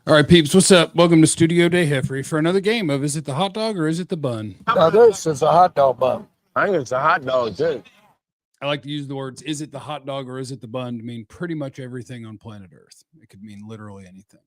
All right, peeps, what's up? Welcome to Studio Day Jeffrey for another game of Is It the Hot Dog or Is It the Bun? Now this is a hot dog bun. I think it's a hot dog, too. I like to use the words Is it the hot dog or is it the bun to mean pretty much everything on planet Earth. It could mean literally anything.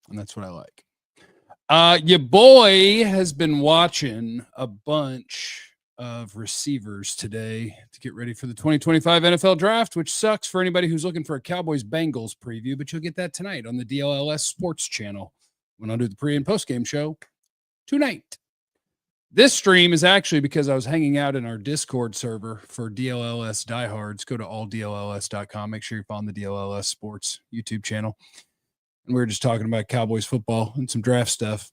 And that's what I like. Your boy has been watching a bunch of receivers today to get ready for the 2025 NFL draft, which sucks for anybody who's looking for a Cowboys Bengals preview, but you'll get that tonight on the DLLS Sports channel when I'll do the pre and post game show tonight. This stream is actually because I was hanging out in our Discord server for DLLS diehards. Go to alldlls.com. Make sure you follow the DLLS Sports YouTube channel. And we were just talking about Cowboys football and some draft stuff.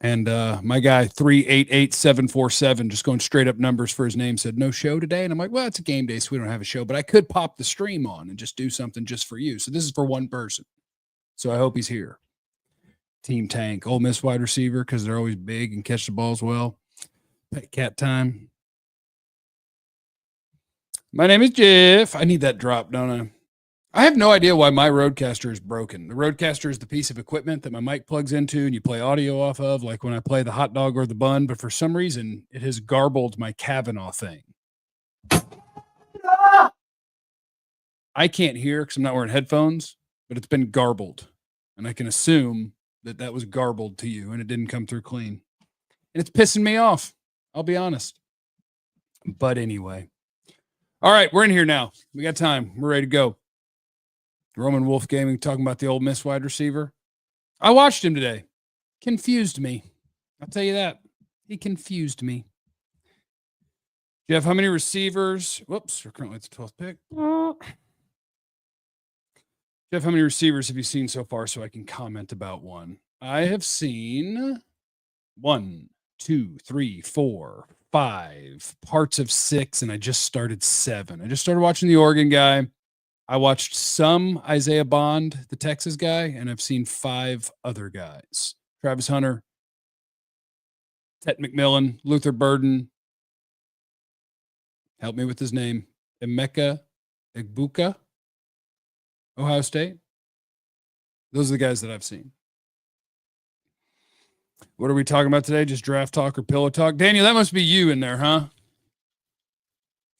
And my guy, 388747, just going straight up numbers for his name, said no show today. And I'm like, well, it's a game day, so we don't have a show. But I could pop the stream on and just do something just for you. So this is for one person. So I hope he's here. Team Tank, Ole Miss wide receiver, because they're always big and catch the balls well. Pet cat time. My name is Jeff. I need that drop, don't I? I have no idea why my Rodecaster is broken. The Rodecaster is the piece of equipment that my mic plugs into and you play audio off of, like when I play the hot dog or the bun, but for some reason, it has garbled my Cavanaugh thing. I can't hear because I'm not wearing headphones, but it's been garbled. And I can assume that was garbled to you and it didn't come through clean. And it's pissing me off. I'll be honest. But anyway. All right, we're in here now. We got time. We're ready to go. Roman Wolf Gaming talking about the Ole Miss wide receiver. I watched him today. Confused me. I'll tell you that. He confused me. Jeff, how many receivers? Whoops, we're currently at the 12th pick. Jeff, how many receivers have you seen so far so I can comment about one? I have seen 1, 2, 3, 4, 5, parts of 6, and I just started 7. I just started watching the Oregon guy. I watched some Isaiah Bond, the Texas guy, and I've seen 5 other guys. Travis Hunter, Tet McMillen, Luther Burden. Help me with his name. Emeka Egbuka, Ohio State. Those are the guys that I've seen. What are we talking about today? Just draft talk or pillow talk? Daniel, that must be you in there, huh?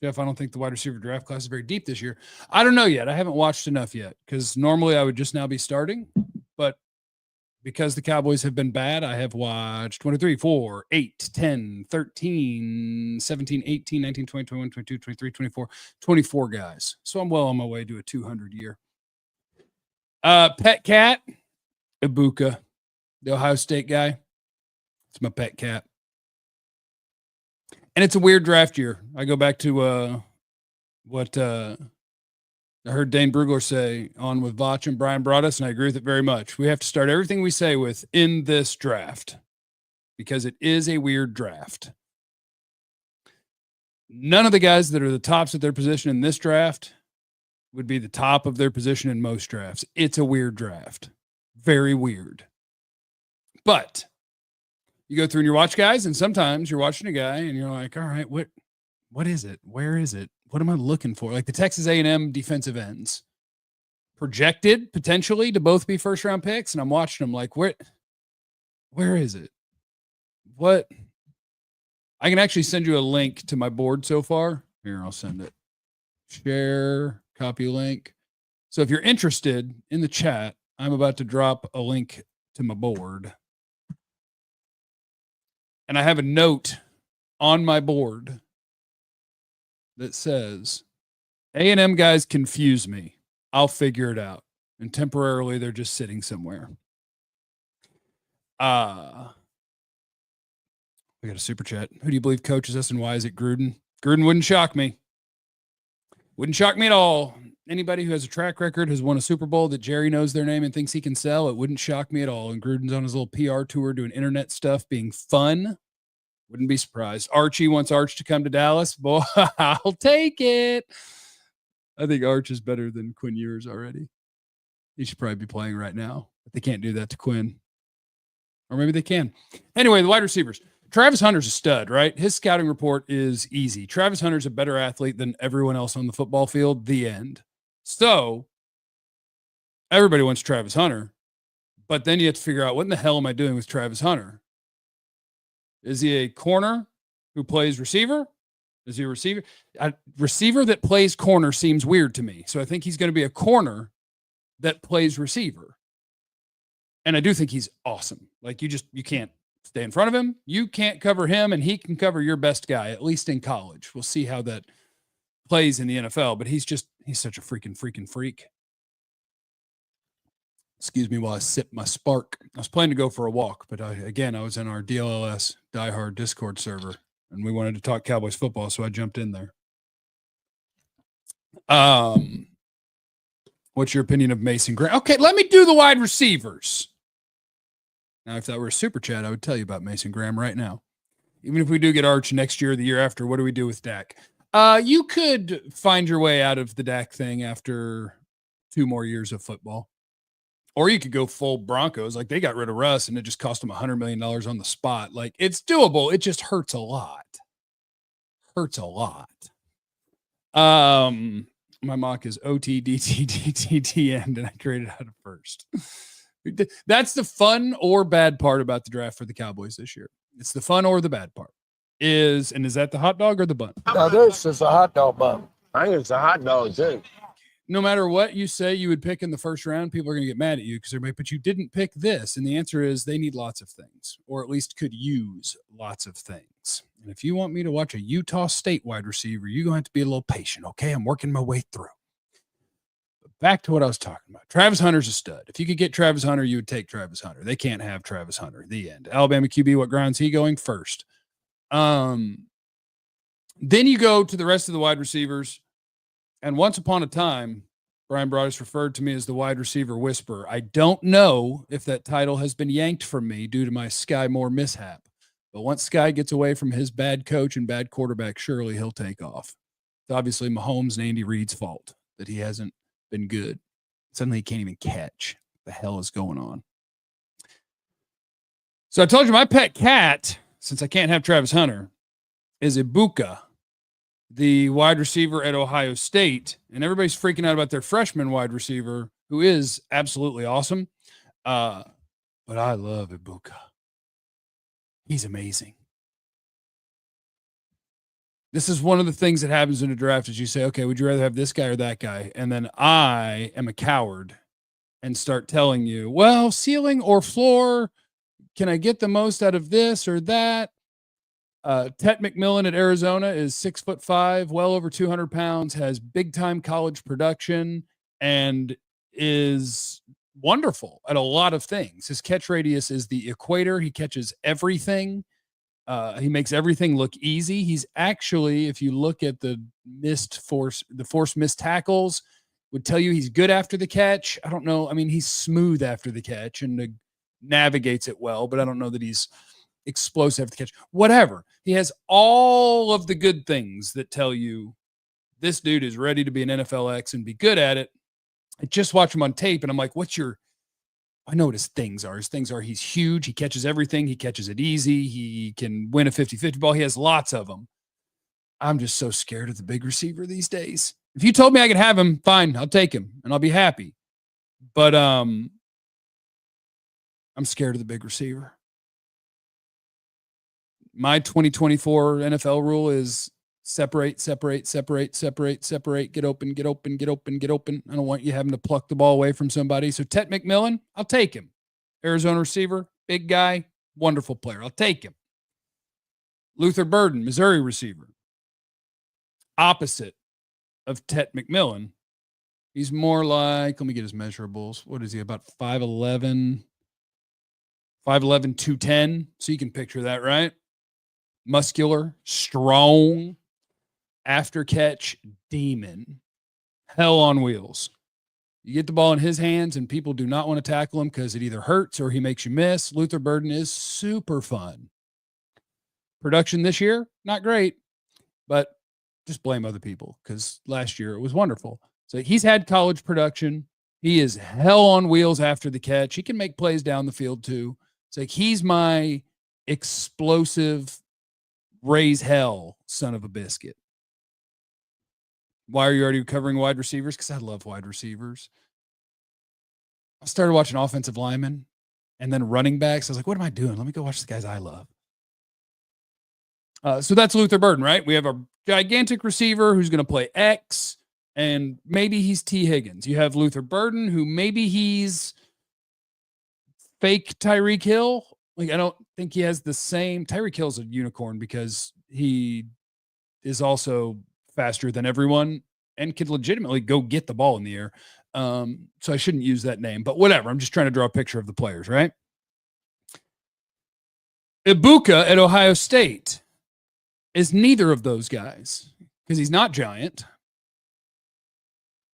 Jeff, I don't think the wide receiver draft class is very deep this year. I don't know yet. I haven't watched enough yet because normally I would just now be starting. But because the Cowboys have been bad, I have watched 23, 4, 8, 10, 13, 17, 18, 19, 20, 21, 22, 23, 24, 24 guys. So I'm well on my way to a 200 year. Pet cat, Egbuka, the Ohio State guy. It's my pet cat. And it's a weird draft year. I go back to what I heard Dane Brugler say on with Vach and Brian Broaddus, and I agree with it very much. We have to start everything we say with in this draft because it is a weird draft. None of the guys that are the tops at their position in this draft would be the top of their position in most drafts. It's a weird draft. Very weird. But you go through and you watch guys, and sometimes you're watching a guy and you're like, all right, what is it? Where is it? What am I looking for? Like the Texas A&M defensive ends projected potentially to both be first round picks. And I'm watching them like, where is it? What? I can actually send you a link to my board so far. Here, I'll send it. Share, copy link. So if you're interested in the chat, I'm about to drop a link to my board. And I have a note on my board that says, A&M guys confuse me. I'll figure it out. And temporarily, they're just sitting somewhere. We got a super chat. Who do you believe coaches us and why is it Gruden? Gruden wouldn't shock me. Wouldn't shock me at all. Anybody who has a track record, has won a Super Bowl, that Jerry knows their name and thinks he can sell, it wouldn't shock me at all. And Gruden's on his little PR tour doing internet stuff, being fun. Wouldn't be surprised. Archie wants Arch to come to Dallas. Boy, I'll take it. I think Arch is better than Quinn Ewers already. He should probably be playing right now. But they can't do that to Quinn. Or maybe they can. Anyway, the wide receivers. Travis Hunter's a stud, right? His scouting report is easy. Travis Hunter's a better athlete than everyone else on the football field. The end. So everybody wants Travis Hunter. But then you have to figure out, what in the hell am I doing with Travis Hunter? Is he a corner who plays receiver? Is he a receiver? A receiver that plays corner seems weird to me. So I think he's going to be a corner that plays receiver. And I do think he's awesome. Like, you can't stay in front of him. You can't cover him, and he can cover your best guy, at least in college. We'll see how that plays in the NFL, but he's such a freaking freak. Excuse me while I sip my Spark. I was planning to go for a walk, but I was in our DLLS diehard Discord server, and we wanted to talk Cowboys football, so I jumped in there. What's your opinion of Mason Graham? Okay, let me do the wide receivers. Now, if that were a super chat, I would tell you about Mason Graham right now. Even if we do get Arch next year or the year after, what do we do with Dak? You could find your way out of the Dak thing after 2 more years of football. Or you could go full Broncos. Like, they got rid of Russ, and it just cost them $100 million on the spot. Like, it's doable. It just hurts a lot. My mock is OTDTDTDN, and I traded out of first. That's the fun or bad part about the draft for the Cowboys this year. It's the fun or the bad part. Is that the hot dog or the bun? Now this is a hot dog bun. I think it's a hot dog, too. No matter what you say you would pick in the first round, people are going to get mad at you because they're like, but you didn't pick this. And the answer is they need lots of things, or at least could use lots of things. And if you want me to watch a Utah State wide receiver, you're going to have to be a little patient, okay? I'm working my way through. But back to what I was talking about. Travis Hunter's a stud. If you could get Travis Hunter, you would take Travis Hunter. They can't have Travis Hunter. The end. Alabama QB, what ground's he going? First. Then you go to the rest of the wide receivers. And once upon a time, Brian Broaddus referred to me as the wide receiver whisperer. I don't know if that title has been yanked from me due to my Sky Moore mishap. But once Sky gets away from his bad coach and bad quarterback, surely he'll take off. It's obviously Mahomes and Andy Reid's fault that he hasn't been good. Suddenly he can't even catch. What the hell is going on? So I told you my pet cat, since I can't have Travis Hunter, is Egbuka, the wide receiver at Ohio State. And everybody's freaking out about their freshman wide receiver, who is absolutely awesome. But I love Egbuka. He's amazing. This is one of the things that happens in a draft is you say, okay, would you rather have this guy or that guy? And then I am a coward and start telling you, well, ceiling or floor, can I get the most out of this or that? Tet McMillen at Arizona is 6'5", well over 200 pounds, has big time college production, and is wonderful at a lot of things. His catch radius is the equator. He catches everything. He makes everything look easy. He's actually, if you look at the forced missed tackles, would tell you he's good after the catch. I don't know. I mean, he's smooth after the catch and navigates it well, but I don't know that he's explosive after the catch. Whatever. He has all of the good things that tell you this dude is ready to be an NFL X and be good at it. I just watch him on tape and I'm like, I know what his things are. His things are he's huge. He catches everything. He catches it easy. He can win a 50-50 ball. He has lots of them. I'm just so scared of the big receiver these days. If you told me I could have him, fine, I'll take him and I'll be happy. But I'm scared of the big receiver. My 2024 NFL rule is separate, get open. I don't want you having to pluck the ball away from somebody. So Tet McMillen, I'll take him. Arizona receiver, big guy, wonderful player. I'll take him. Luther Burden, Missouri receiver. Opposite of Tet McMillen. He's more like, let me get his measurables. What is he, about 5'11", 210? So you can picture that, right? Muscular, strong, after catch demon, hell on wheels. You get the ball in his hands and people do not want to tackle him because it either hurts or he makes you miss. Luther Burden is super fun. Production this year, not great, but just blame other people because last year it was wonderful. So he's had college production. He is hell on wheels after the catch. He can make plays down the field too. It's like he's my explosive raise hell son of a biscuit. Why are you already covering wide receivers? Because I love wide receivers. I started watching offensive linemen. and then running backs. I was like, what am I doing? Let me go watch the guys I love. So that's Luther Burden, right? We have a gigantic receiver who's going to play X, and maybe he's T. Higgins. You have Luther Burden, who maybe he's fake Tyreek Hill. Like, I don't think he has the same. Tyreek Hill's a unicorn because he is also faster than everyone and could legitimately go get the ball in the air. So I shouldn't use that name, but whatever. I'm just trying to draw a picture of the players, right? Egbuka at Ohio State is neither of those guys because he's not giant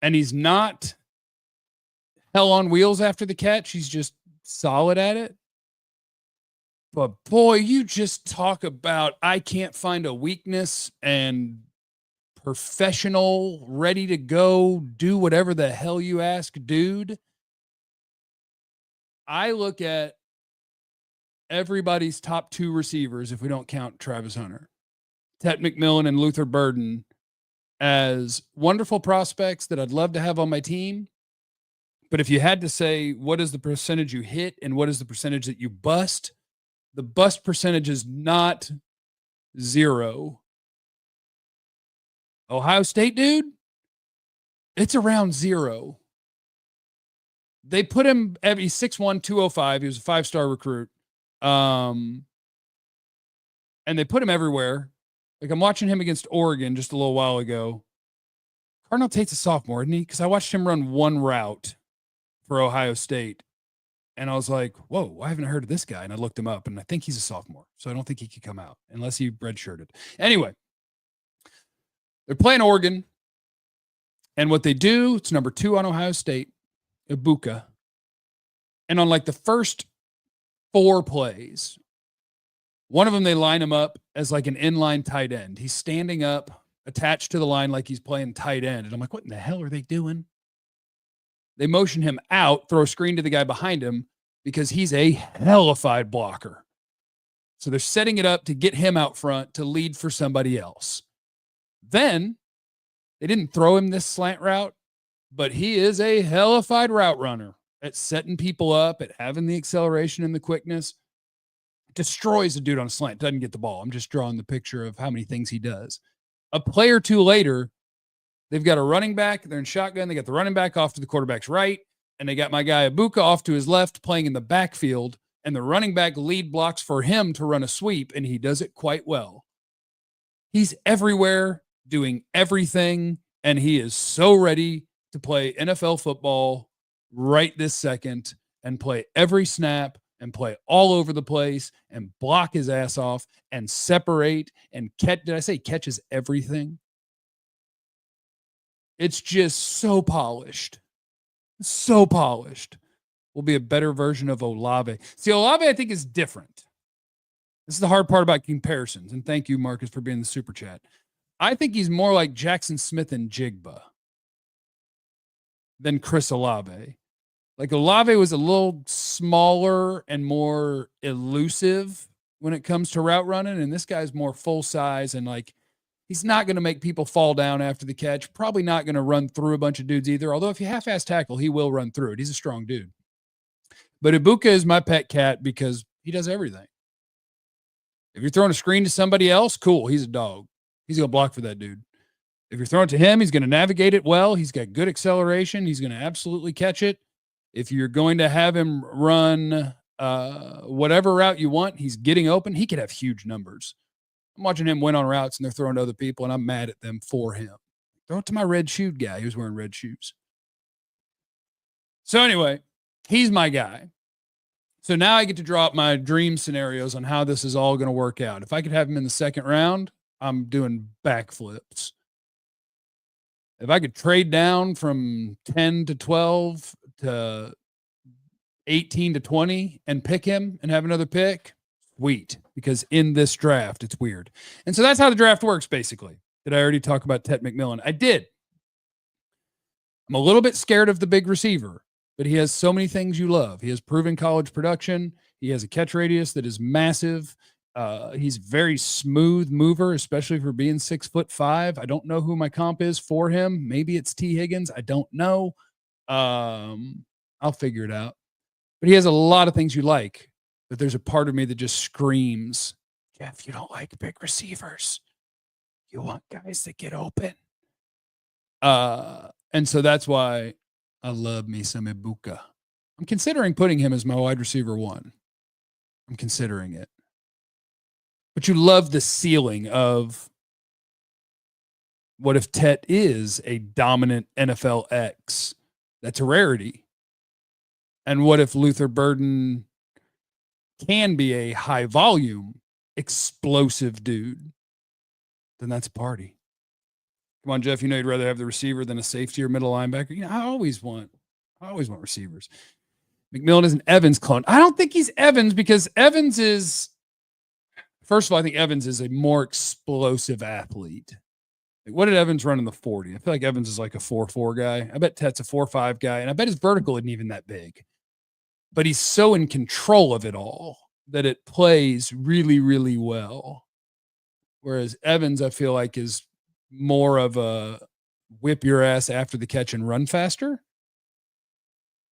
and he's not hell on wheels after the catch. He's just solid at it. But boy, you just talk about I can't find a weakness and professional, ready to go, do whatever the hell you ask, dude. I look at everybody's top 2 receivers, if we don't count Travis Hunter, Tet McMillen and Luther Burden, as wonderful prospects that I'd love to have on my team. But if you had to say, what is the percentage you hit and what is the percentage that you bust? The bust percentage is not 0. Ohio State, dude, it's around 0. They put him, he's 6'1", 205. He was a 5-star recruit. And they put him everywhere. Like, I'm watching him against Oregon just a little while ago. Cardinal Tate's a sophomore, isn't he? Because I watched him run one route for Ohio State. And I was like, whoa, I haven't heard of this guy. And I looked him up, and I think he's a sophomore. So I don't think he could come out unless he redshirted. Anyway, they're playing Oregon. And what they do, it's number 2 on Ohio State, Egbuka. And on like the first 4 plays, one of them, they line him up as like an inline tight end. He's standing up, attached to the line like he's playing tight end. And I'm like, what in the hell are they doing? They motion him out, throw a screen to the guy behind him because he's a hellified blocker. So they're setting it up to get him out front to lead for somebody else. Then they didn't throw him this slant route, but he is a hellified route runner at setting people up, at having the acceleration and the quickness. Destroys a dude on a slant, doesn't get the ball. I'm just drawing the picture of how many things he does. A play or two later, they've got a running back. They're in shotgun. They got the running back off to the quarterback's right, and they got my guy Egbuka off to his left playing in the backfield, and the running back lead blocks for him to run a sweep, and he does it quite well. He's everywhere, doing everything, and he is so ready to play NFL football right this second and play every snap and play all over the place and block his ass off and separate and catch. Did I say catches everything? It's just so polished. So polished. Will be a better version of Olave. See, Olave, I think, is different. This is the hard part about comparisons. And thank you, Marcus, for being the super chat. I think he's more like Jackson Smith and Jigba than Chris Olave. Like, Olave was a little smaller and more elusive when it comes to route running, and this guy's more full size, and like, he's not going to make people fall down after the catch. Probably not going to run through a bunch of dudes either, although if you half-ass tackle, he will run through it. He's a strong dude. But Egbuka is my pet cat because he does everything. If you're throwing a screen to somebody else, cool, he's a dog. He's going to block for that dude. If you're throwing it to him, he's going to navigate it well. He's got good acceleration. He's going to absolutely catch it. If you're going to have him run whatever route you want, he's getting open. He could have huge numbers. I'm watching him win on routes, and they're throwing to other people, and I'm mad at them for him. Throw it to my red-shoed guy. He was wearing red shoes. So anyway, he's my guy. So now I get to draw up my dream scenarios on how this is all going to work out. If I could have him in the second round, I'm doing backflips. If I could trade down from 10 to 12 to 18 to 20 and pick him and have another pick, sweet. Because in this draft, it's weird. And so that's how the draft works, basically. Did I already talk about Tet McMillen? I did. I'm a little bit scared of the big receiver, but he has so many things you love. He has proven college production. He has a catch radius that is massive. He's very smooth mover, especially for being 6'5". I don't know who my comp is for him. Maybe it's T. Higgins. I don't know. I'll figure it out. But he has a lot of things you like. But there's a part of me that just screams, Jeff, you don't like big receivers. You want guys that get open. And so that's why I love me some Egbuka. I'm considering putting him as my wide receiver 1. I'm considering it. But you love the ceiling of what if Tet is a dominant NFL X? That's a rarity. And what if Luther Burden can be a high volume, explosive dude? Then that's a party. Come on, Jeff, you know you'd rather have the receiver than a safety or middle linebacker. You know, I always want receivers. McMillen is an Evans clone. I don't think he's Evans because Evans is, first of all, I think Evans is a more explosive athlete. Like, what did Evans run in the 40? I feel like Evans is like a 4.4 guy. I bet Tet's a 4.5 guy, and I bet his vertical isn't even that big. But he's so in control of it all that it plays really, really well. Whereas Evans, I feel like, is more of a whip your ass after the catch and run faster.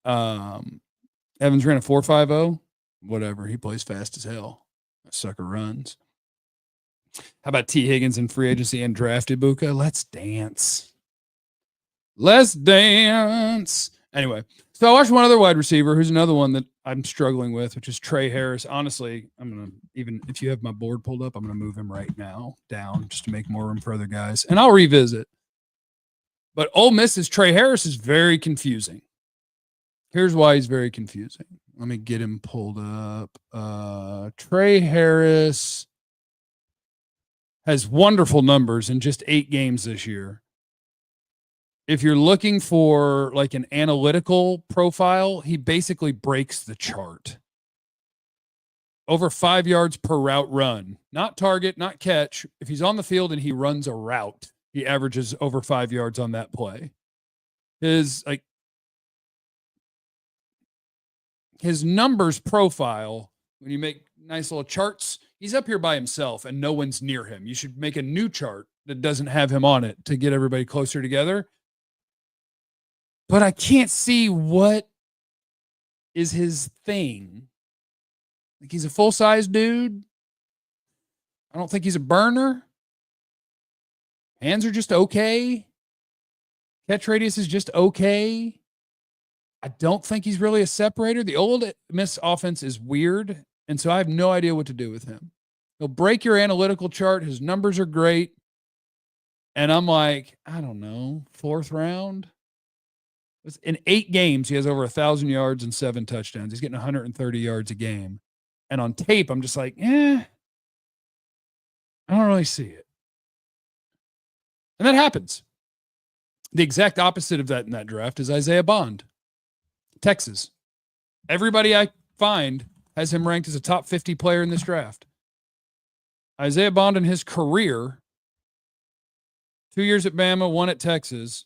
Evans ran a 4.50. Whatever. He plays fast as hell. That sucker runs. How about T. Higgins in free agency and drafted Egbuka? Let's dance. Let's dance. Anyway, so I watched one other wide receiver who's another one that I'm struggling with, which is Trey Harris. Honestly, I'm going to, even if you have my board pulled up, I'm going to move him right now down just to make more room for other guys. And I'll revisit. But Ole Miss's Trey Harris is very confusing. Here's why he's very confusing. Let me get him pulled up. Trey Harris has wonderful numbers in just 8 games this year. If you're looking for like an analytical profile, he basically breaks the chart. Over 5 yards per route run, not target, not catch. If he's on the field and he runs a route, he averages over 5 yards on that play. His numbers profile, when you make nice little charts, he's up here by himself and no one's near him. You should make a new chart that doesn't have him on it to get everybody closer together. But I can't see what is his thing. Like, he's a full-size dude. I don't think he's a burner. Hands are just okay. Catch radius is just okay. I don't think he's really a separator. The Ole Miss offense is weird, and so I have no idea what to do with him. He'll break your analytical chart. His numbers are great. And I'm like, I don't know, 4th round? In 8 games, he has over 1,000 yards and 7 touchdowns. He's getting 130 yards a game. And on tape, I'm just like, I don't really see it. And that happens. The exact opposite of that in that draft is Isaiah Bond, Texas. Everybody I find has him ranked as a top 50 player in this draft. Isaiah Bond in his career, 2 years at Bama, 1 at Texas.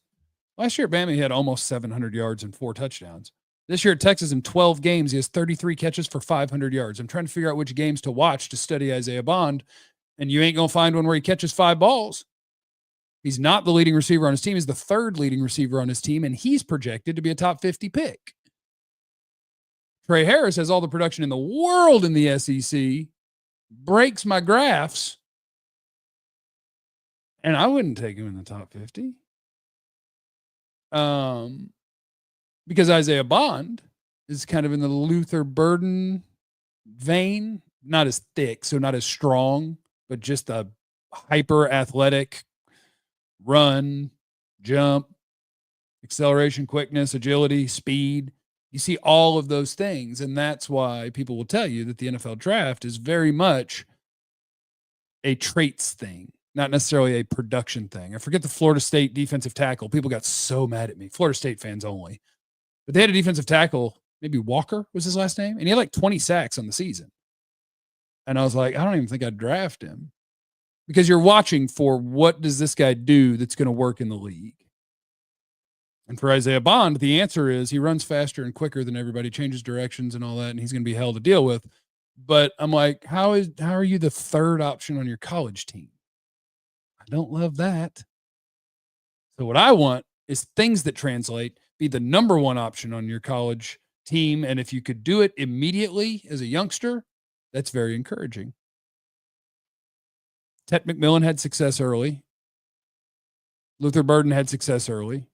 Last year at Bama, he had almost 700 yards and 4 touchdowns. This year at Texas, in 12 games, he has 33 catches for 500 yards. I'm trying to figure out which games to watch to study Isaiah Bond, and you ain't going to find one where he catches 5 balls. He's not the leading receiver on his team. He's the 3rd leading receiver on his team, and he's projected to be a top 50 pick. Trey Harris has all the production in the world in the SEC, breaks my graphs, and I wouldn't take him in the top 50. Because Isaiah Bond is kind of in the Luther Burden vein, not as thick, so not as strong, but just a hyper athletic run, jump, acceleration, quickness, agility, speed. You see all of those things, and that's why people will tell you that the NFL draft is very much a traits thing, not necessarily a production thing. I forget the Florida State defensive tackle. People got so mad at me. Florida State fans only. But they had a defensive tackle, maybe Walker was his last name, and he had like 20 sacks on the season. And I was like, I don't even think I'd draft him. Because you're watching for what does this guy do that's going to work in the league. And for Isaiah Bond, the answer is he runs faster and quicker than everybody, changes directions and all that, and he's going to be hell to deal with. But I'm like, how are you the 3rd option on your college team? I don't love that. So what I want is things that translate, be the number 1 option on your college team. And if you could do it immediately as a youngster, that's very encouraging. Tet McMillen had success early. Luther Burden had success early.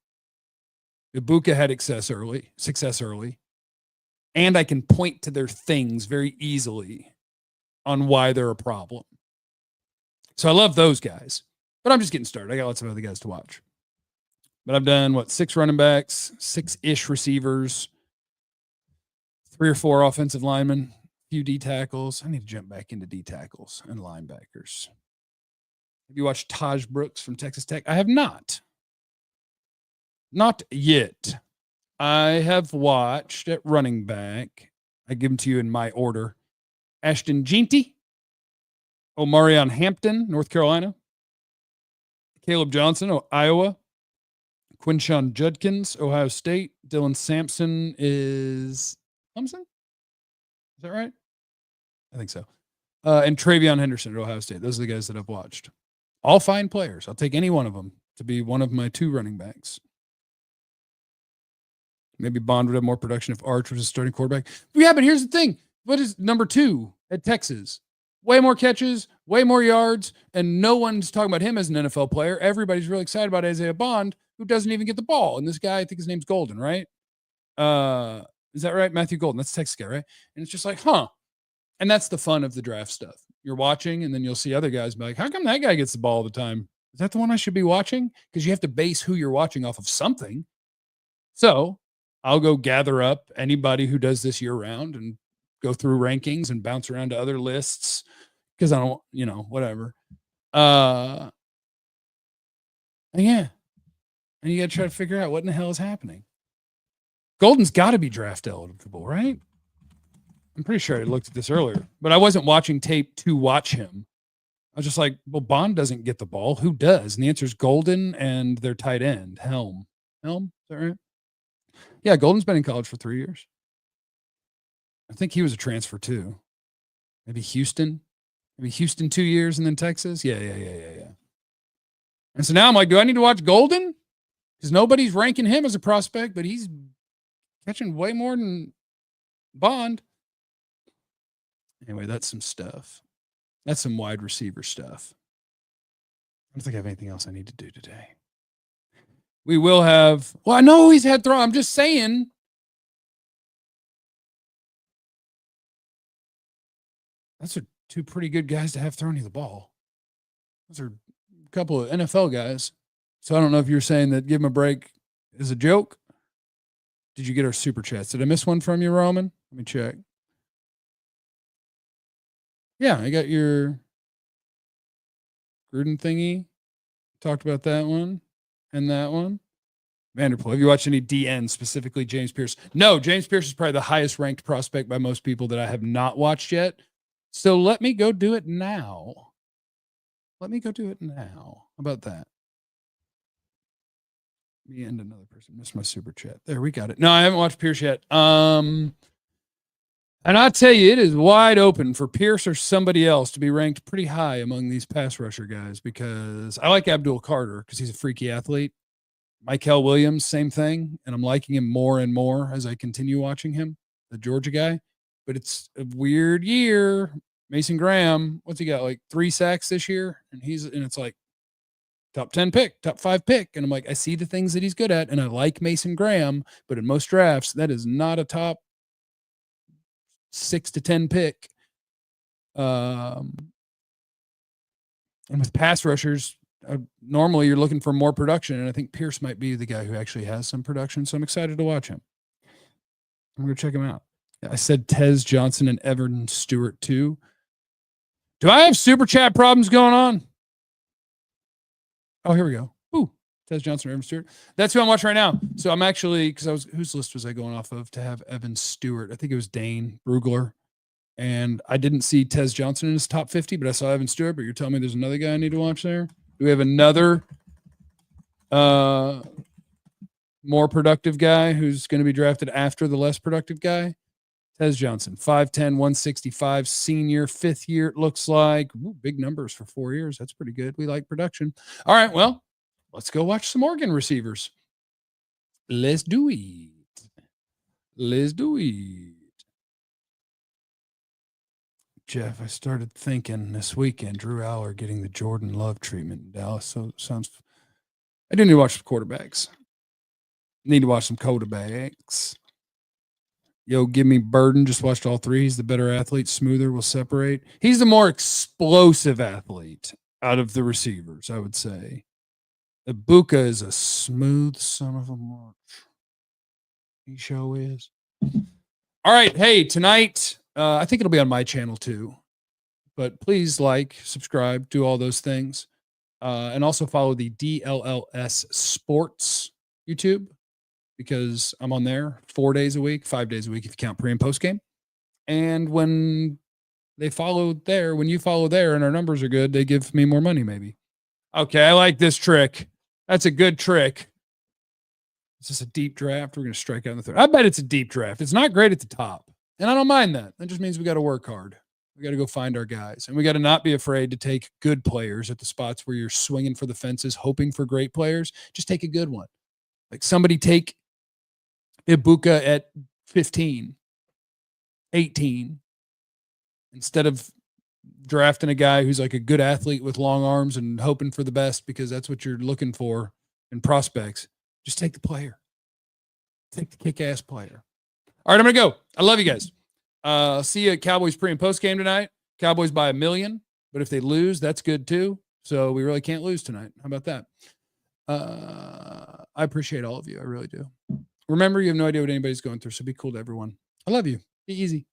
Egbuka had success early. And I can point to their things very easily on why they're a problem. So I love those guys. But I'm just getting started. I got lots of other guys to watch. But I've done, 6 running backs, 6-ish receivers, 3 or 4 offensive linemen, a few D tackles. I need to jump back into D tackles and linebackers. Have you watched Taj Brooks from Texas Tech? I have not. Not yet. I have watched at running back. I give them to you in my order. Ashton Jeanty, Omarion Hampton, North Carolina, Caleb Johnson, Iowa, Quinshawn Judkins, Ohio State, Dylan Sampson is Clemson? Is that right? I think so. And Travion Henderson at Ohio State. Those are the guys that I've watched. All fine players. I'll take any one of them to be one of my 2 running backs. Maybe Bond would have more production if Arch was a starting quarterback. Yeah, but here's the thing. What is number 2 at Texas? Way more catches, way more yards, and no one's talking about him as an NFL player. Everybody's really excited about Isaiah Bond, who doesn't even get the ball. And this guy, I think his name's Golden, right? Is that right? Matthew Golden. That's the Texas guy, right? And it's just like, huh. And that's the fun of the draft stuff. You're watching, and then you'll see other guys be like, how come that guy gets the ball all the time? Is that the one I should be watching? Because you have to base who you're watching off of something. So I'll go gather up anybody who does this year round and go through rankings and bounce around to other lists because I don't, whatever. And yeah. And you got to try to figure out what in the hell is happening. Golden's got to be draft eligible, right? I'm pretty sure I looked at this earlier, but I wasn't watching tape to watch him. I was just like, well, Bond doesn't get the ball. Who does? And the answer is Golden and their tight end, Helm. Is that right? Yeah, Golden's been in college for 3 years. I think he was a transfer too. Maybe Houston 2 years and then Texas. Yeah. And so now I'm like, do I need to watch Golden? Because nobody's ranking him as a prospect, but he's catching way more than Bond. Anyway, that's some stuff. That's some wide receiver stuff. I don't think I have anything else I need to do today. We will have, I know he's had throw. I'm just saying. Those are 2 pretty good guys to have throwing you the ball. Those are a couple of NFL guys. So I don't know if you're saying that give him a break is a joke. Did you get our super chats? Did I miss one from you, Roman? Let me check. Yeah, I got your Gruden thingy. Talked about that one and that one. Vanderpool. Have you watched any DN, specifically James Pierce? No, James Pierce is probably the highest ranked prospect by most people that I have not watched yet. So let me go do it now. How about that? Me and another person. Missed my super chat. There, we got it. No, I haven't watched Pierce yet. And I tell you, it is wide open for Pierce or somebody else to be ranked pretty high among these pass rusher guys because I like Abdul Carter because he's a freaky athlete. Michael Williams, same thing. And I'm liking him more and more as I continue watching him, the Georgia guy. But it's a weird year. Mason Graham, what's he got? Like 3 sacks this year? And it's like top 10 pick, top 5 pick. And I'm like, I see the things that he's good at. And I like Mason Graham, but in most drafts, that is not a top 6 to 10 pick. And with pass rushers, normally you're looking for more production. And I think Pierce might be the guy who actually has some production. So I'm excited to watch him. I'm going to check him out. I said Tez Johnson and Evan Stewart too. Do I have super chat problems going on? Oh, here we go. Ooh, Tez Johnson or Evan Stewart. That's who I'm watching right now. So I'm actually, whose list was I going off of to have Evan Stewart? I think it was Dane Brugler. And I didn't see Tez Johnson in his top 50, but I saw Evan Stewart. But you're telling me there's another guy I need to watch there? Do we have another more productive guy who's going to be drafted after the less productive guy? Tez Johnson, 5'10", 165, senior, 5th year, it looks like. Ooh, big numbers for 4 years. That's pretty good. We like production. All right, well, let's go watch some Oregon receivers. Let's do it. Let's do it. Jeff, I started thinking this weekend, Drew Aller getting the Jordan Love treatment in Dallas. So sounds. I do need to watch some quarterbacks. Need to watch some quarterbacks. Yo, give me Burden. Just watched all three. He's the better athlete. Smoother will separate. He's the more explosive athlete out of the receivers, I would say. Egbuka is a smooth son of a march. He sure is. All right. Hey, tonight, I think it'll be on my channel too. But please like, subscribe, do all those things. And also follow the DLLS Sports YouTube, because I'm on there 4 days a week, 5 days a week if you count pre and post game. And when you follow there and our numbers are good, they give me more money maybe. Okay, I like this trick. That's a good trick. Is this a deep draft? We're going to strike out in the third. I bet it's a deep draft. It's not great at the top. And I don't mind that. That just means we got to work hard. We got to go find our guys. And we got to not be afraid to take good players at the spots where you're swinging for the fences, hoping for great players. Just take a good one. Like somebody take Egbuka at 15, 18, instead of drafting a guy who's like a good athlete with long arms and hoping for the best because that's what you're looking for in prospects. Just take the player. Take the kick-ass player. All right, I'm going to go. I love you guys. See you at Cowboys pre and post game tonight. Cowboys by 1 million, but if they lose, that's good too. So we really can't lose tonight. How about that? I appreciate all of you. I really do. Remember, you have no idea what anybody's going through, so be cool to everyone. I love you. Be easy.